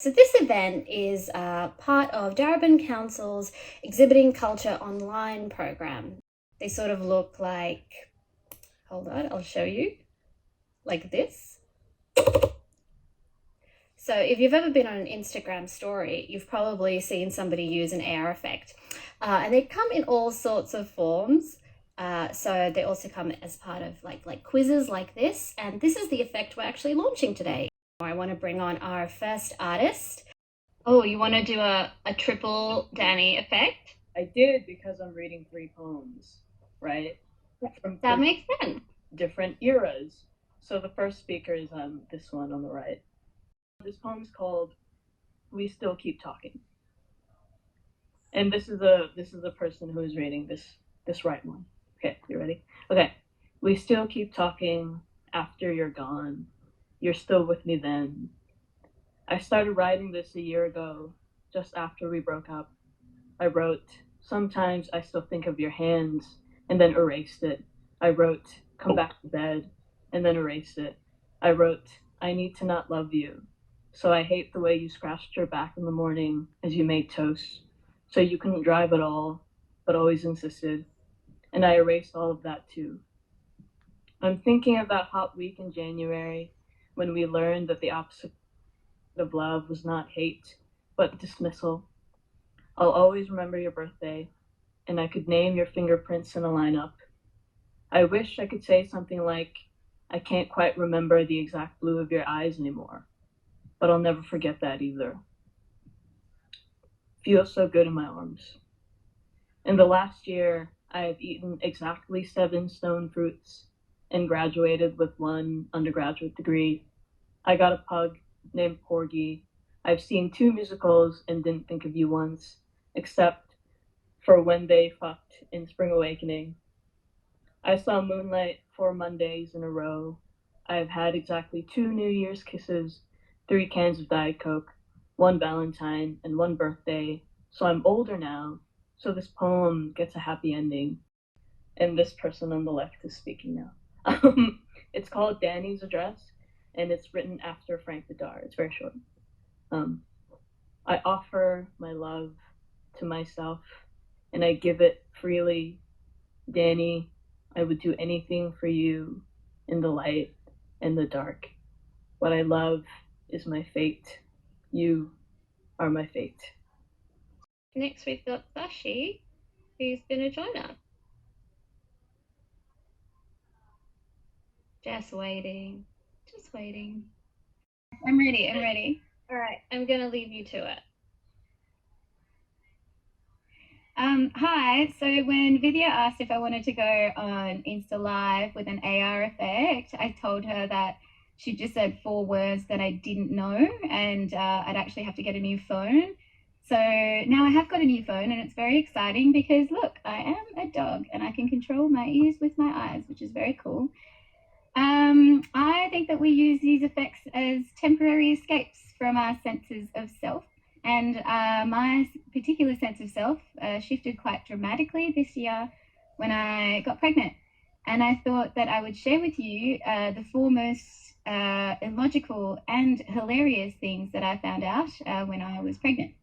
So this event is part of Darebin Council's Exhibiting Culture Online program. They sort of look like, hold on, I'll show you, like this. So if you've ever been on an Instagram story, you've probably seen somebody use an AR effect. And they come in all sorts of forms. So they also come as part of like quizzes like this. And this is the effect we're actually launching today. I want to bring on our first artist. Oh, you want to do a triple Danny effect? I did because I'm reading 3 poems, right? From That makes sense. different eras. So the first speaker is this one on the right. This poem's called "We Still Keep Talking," and this is the person who is reading this right one. Okay, you ready? Okay. We still keep talking after you're gone. You're still with me then. I started writing this a year ago, just after we broke up. I wrote, "Sometimes I still think of your hands," and then erased it. I wrote, "Come back to bed," and then erased it. I wrote, "I need to not love you. So I hate the way you scratched your back in the morning as you made toast. So you couldn't drive at all, but always insisted." And I erased all of that too. I'm thinking of that hot week in January when we learned that the opposite of love was not hate, but dismissal. I'll always remember your birthday, and I could name your fingerprints in a lineup. I wish I could say something like, "I can't quite remember the exact blue of your eyes anymore," but I'll never forget that either. Feels so good in my arms. In the last year, I have eaten exactly 7 stone fruits and graduated with 1 undergraduate degree. I got a pug named Porgy. I've seen 2 musicals and didn't think of you once, except for when they fucked in Spring Awakening. I saw moonlight 4 Mondays in a row. I have had exactly 2 New Year's kisses, 3 cans of Diet Coke, 1 Valentine, and 1 birthday. So I'm older now, so this poem gets a happy ending. And this person on the left is speaking now. It's called Danny's Address, and it's written after Frank Bedard. It's very short. I offer my love to myself, and I give it freely. Danny, I would do anything for you in the light and the dark. What I love is my fate. You are my fate. Next, we've got Sashi, who's going to join us. Just waiting. Just waiting. I'm ready. I'm ready. All right. I'm going to leave you to it. Hi. So when Vidya asked if I wanted to go on Insta Live with an AR effect, I told her that she just said 4 words that I didn't know, and I'd actually have to get a new phone. So now I have got a new phone, and it's very exciting because look, I am a dog and I can control my ears with my eyes, which is very cool. I think that we use these effects as temporary escapes from our senses of self. And my particular sense of self shifted quite dramatically this year when I got pregnant. And I thought that I would share with you the 4 most illogical and hilarious things that I found out when I was pregnant.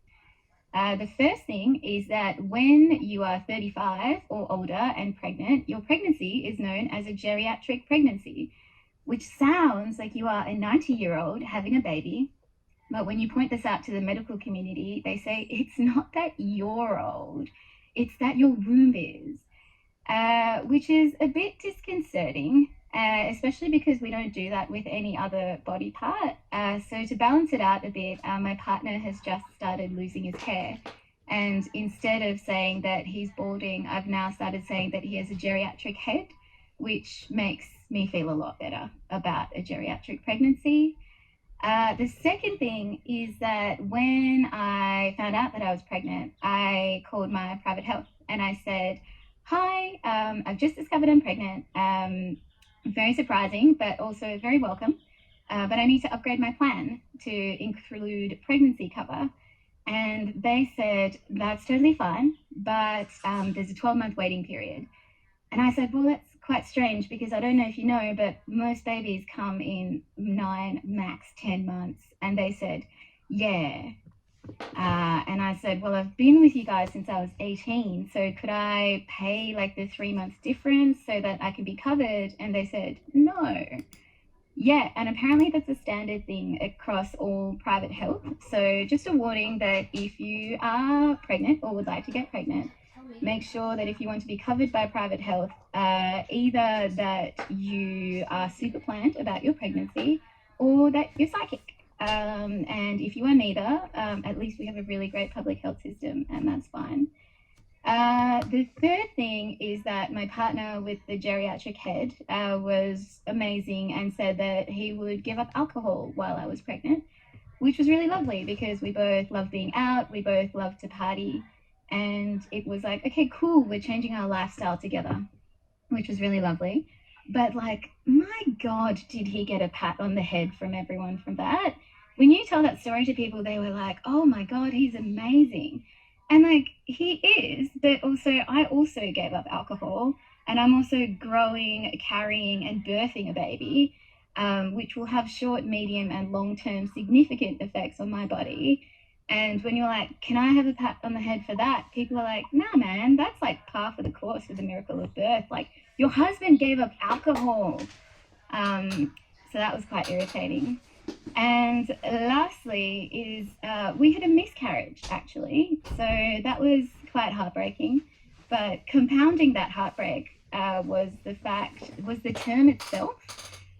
The first thing is that when you are 35 or older and pregnant, your pregnancy is known as a geriatric pregnancy, which sounds like you are a 90-year-old having a baby. But when you point this out to the medical community, they say it's not that you're old, it's that your womb is, which is a bit disconcerting, especially because we don't do that with any other body part. So to balance it out a bit, my partner has just started losing his hair. And instead of saying that he's balding, I've now started saying that he has a geriatric head, which makes me feel a lot better about a geriatric pregnancy. The second thing is that when I found out that I was pregnant, I called my private health and I said, "Hi, I've just discovered I'm pregnant. Very surprising, but also very welcome. But I need to upgrade my plan to include pregnancy cover." And they said, "That's totally fine, but there's a 12-month waiting period." And I said, "Well, that's quite strange because I don't know if you know, but most babies come in 9, max 10 months." And they said, yeah. And I said, well, I've been with you guys since I was 18, so could I pay like the 3 months difference so that I can be covered? And they said, no. Yeah, and apparently that's a standard thing across all private health. So just a warning that if you are pregnant or would like to get pregnant, make sure that if you want to be covered by private health, either that you are super planned about your pregnancy or that you're psychic. And if you are neither, at least we have a really great public health system, and that's fine. The third thing is that my partner with the geriatric head was amazing and said that he would give up alcohol while I was pregnant, which was really lovely because we both love being out, we both love to party, and it was like, okay, cool, we're changing our lifestyle together, which was really lovely. But like, my God, did he get a pat on the head from everyone from that? When you tell that story to people, they were like, oh my God, he's amazing. And like, he is, but also, I also gave up alcohol and I'm also growing, carrying, and birthing a baby, which will have short, medium, and long term significant effects on my body. And when you're like, can I have a pat on the head for that? People are like, nah, man, that's like par for the course for the miracle of birth. Like, your husband gave up alcohol. So that was quite irritating. And lastly is we had a miscarriage, actually. So that was quite heartbreaking. But compounding that heartbreak was the term itself,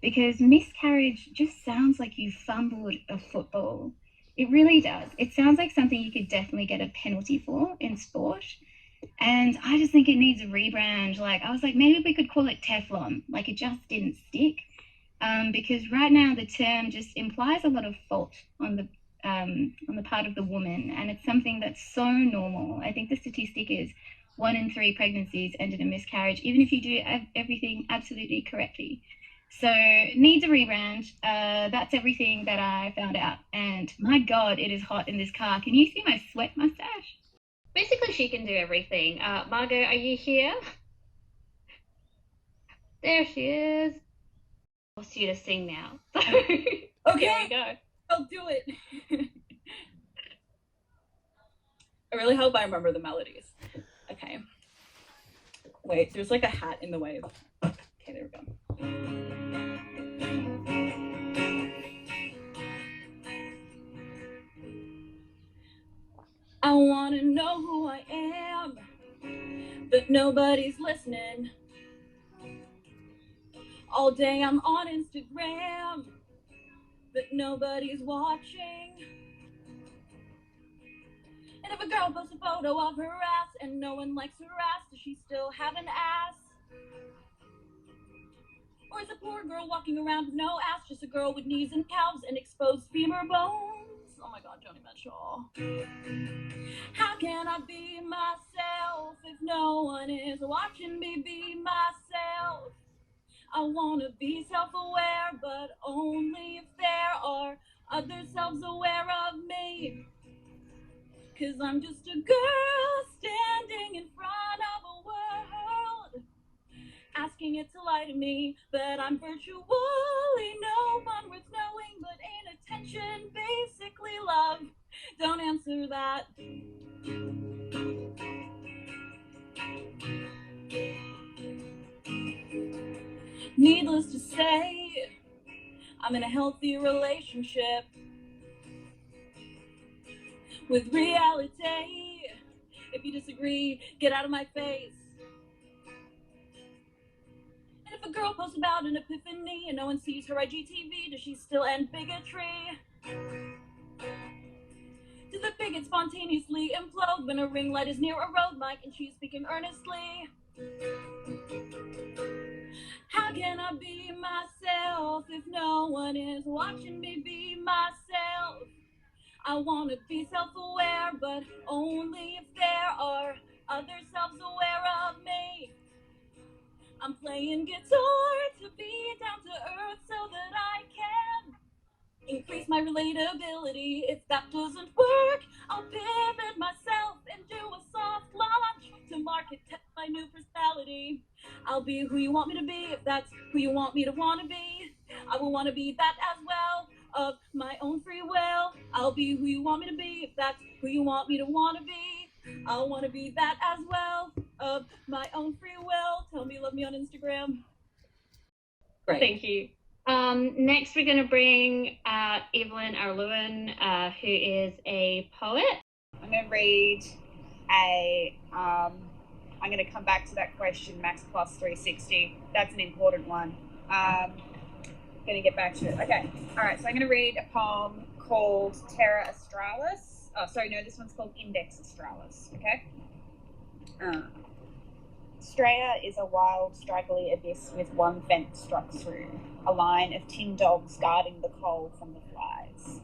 because miscarriage just sounds like you fumbled a football. It really does. It sounds like something you could definitely get a penalty for in sport. And I just think it needs a rebrand. Like, I was like, maybe we could call it Teflon. Like, it just didn't stick. Because right now the term just implies a lot of fault on the part of the woman, and it's something that's so normal. I think the statistic is 1 in 3 pregnancies end in a miscarriage, even if you do everything absolutely correctly. So needs a rebrand. That's everything that I found out. And my God, it is hot in this car. Can you see my sweat mustache? Basically, she can do everything. Margot, are you here? There she is. I'll ask you to sing now. Okay. Here we go. I'll do it. I really hope I remember the melodies. Okay. Wait, there's like a hat in the way. Okay, there we go. I wanna know who I am, but nobody's listening. All day I'm on Instagram, but nobody's watching. And if a girl posts a photo of her ass and no one likes her ass, does she still have an ass? Or is a poor girl walking around with no ass, just a girl with knees and calves and exposed femur bones? Oh my God, Joni Mitchell. How can I be myself if no one is watching me be myself? I wanna be self-aware, but only if there are others self-aware of me. 'Cause I'm just a girl standing in front of a world, asking it to lie to me, but I'm virtually no one worth knowing, but inattention, basically love. Don't answer that. Needless to say, I'm in a healthy relationship with reality. If you disagree, get out of my face. And if a girl posts about an epiphany and no one sees her IGTV, does she still end bigotry? Do the bigots spontaneously implode when a ring light is near a road mic and she's speaking earnestly? How can I be myself if no one is watching me be myself? I want to be self-aware, but only if there are others self-aware of me. I'm playing guitar to be down to earth so that I can increase my relatability. If that doesn't work, I'll pivot myself and do a soft launch to market test my new personality. I'll be who you want me to be. If that's who you want me to want to be, I will want to be that as well, of my own free will. I'll be who you want me to be, if that's who you want me to want to be. I'll want to be that as well, of my own free will. Tell me you love me on Instagram. Great. Thank you. Next we're going to bring Evelyn Araluen, who is a poet. I'm going to read I'm going to come back to that question, max plus 360. That's an important one. Going to get back to it. Okay. All right. So I'm going to read a poem called Terra Australis. Oh, sorry. No, this one's called Index Australis. Okay. Australia is a wild, straggly abyss with one vent struck through, a line of tin dogs guarding the coal from the flies.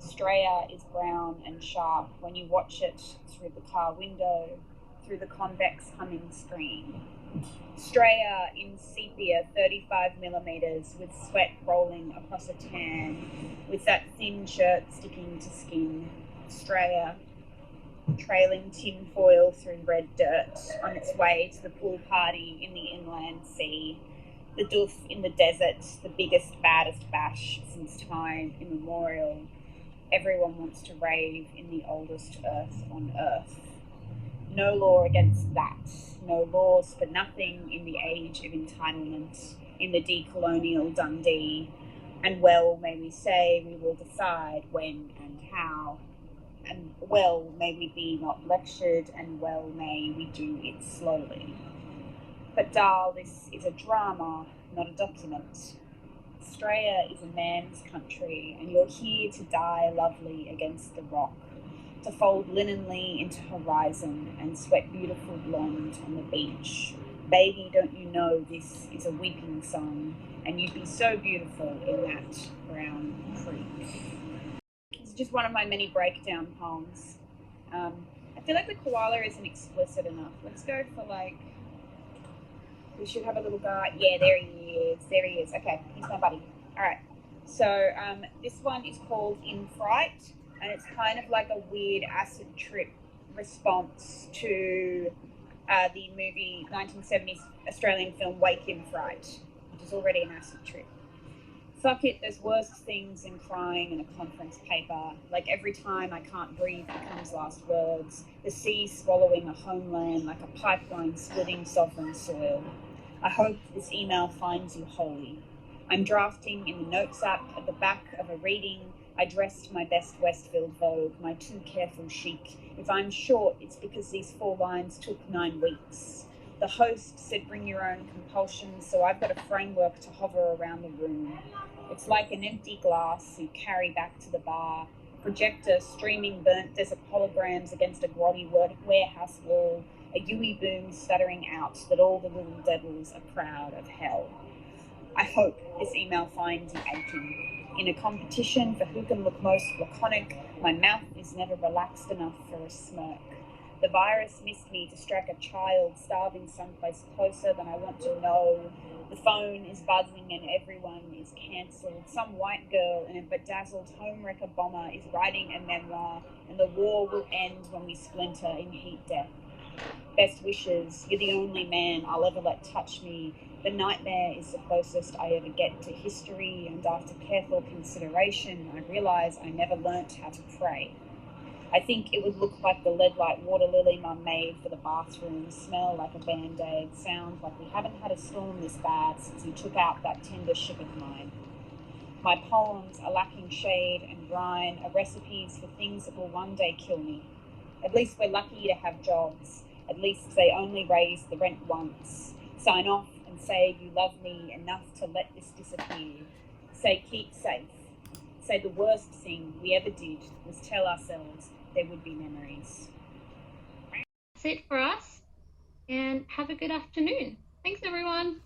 Australia is brown and sharp when you watch it through the car window, through the convex humming screen. Australia in sepia 35 millimeters with sweat rolling across a tan, with that thin shirt sticking to skin. Australia trailing tin foil through red dirt on its way to the pool party in the inland sea. The doof in the desert, the biggest, baddest bash since time immemorial. Everyone wants to rave in the oldest earth on earth. No law against that. No laws for nothing in the age of entitlement, in the decolonial Dundee. And well may we say we will decide when and how. And well may we be not lectured, and well may we do it slowly. But Dal, this is a drama, not a document. Australia is a man's country, and you're here to die lovely against the rock, to fold linenly into horizon and sweat beautiful blonde on the beach. Baby, don't you know this is a weeping song, and you'd be so beautiful in that brown creek. It's just one of my many breakdown poems. I feel like the koala isn't explicit enough. Let's go for we should have a little guy. Yeah, there he is. Okay, he's my buddy. All right. So this one is called In Fright, and it's kind of like a weird acid trip response to the movie 1970s Australian film Wake in Fright, which is already an acid trip. Fuck it, there's worse things than crying in a conference paper. Like every time I can't breathe becomes last words. The sea swallowing a homeland like a pipeline splitting sovereign soil. I hope this email finds you holy. I'm drafting in the notes app at the back of a reading. I dressed my best Westfield Vogue, my too careful chic. If I'm short, it's because these 4 lines took 9 weeks. The host said bring your own compulsion, so I've got a framework to hover around the room. It's like an empty glass you carry back to the bar, projector streaming burnt desert holograms against a grotty warehouse wall, a Yui boom stuttering out that all the little devils are proud of hell. I hope this email finds you aching. In a competition for who can look most laconic, my mouth is never relaxed enough for a smirk. The virus missed me to strike a child starving someplace closer than I want to know. The phone is buzzing and everyone is cancelled. Some white girl in a bedazzled homewrecker bomber is writing a memoir, and the war will end when we splinter in heat death. Best wishes, you're the only man I'll ever let touch me. The nightmare is the closest I ever get to history, and after careful consideration, I realise I never learnt how to pray. I think it would look like the lead-light water lily Mum made for the bathroom, smell like a Band-Aid, sound like we haven't had a storm this bad since you took out that tender ship of mine. My poems are lacking shade and brine, are recipes for things that will one day kill me. At least we're lucky to have jobs. At least they only raise the rent once. Sign off and say you love me enough to let this disappear. Say keep safe. Say the worst thing we ever did was tell ourselves there would be memories. That's it for us, and have a good afternoon. Thanks, everyone.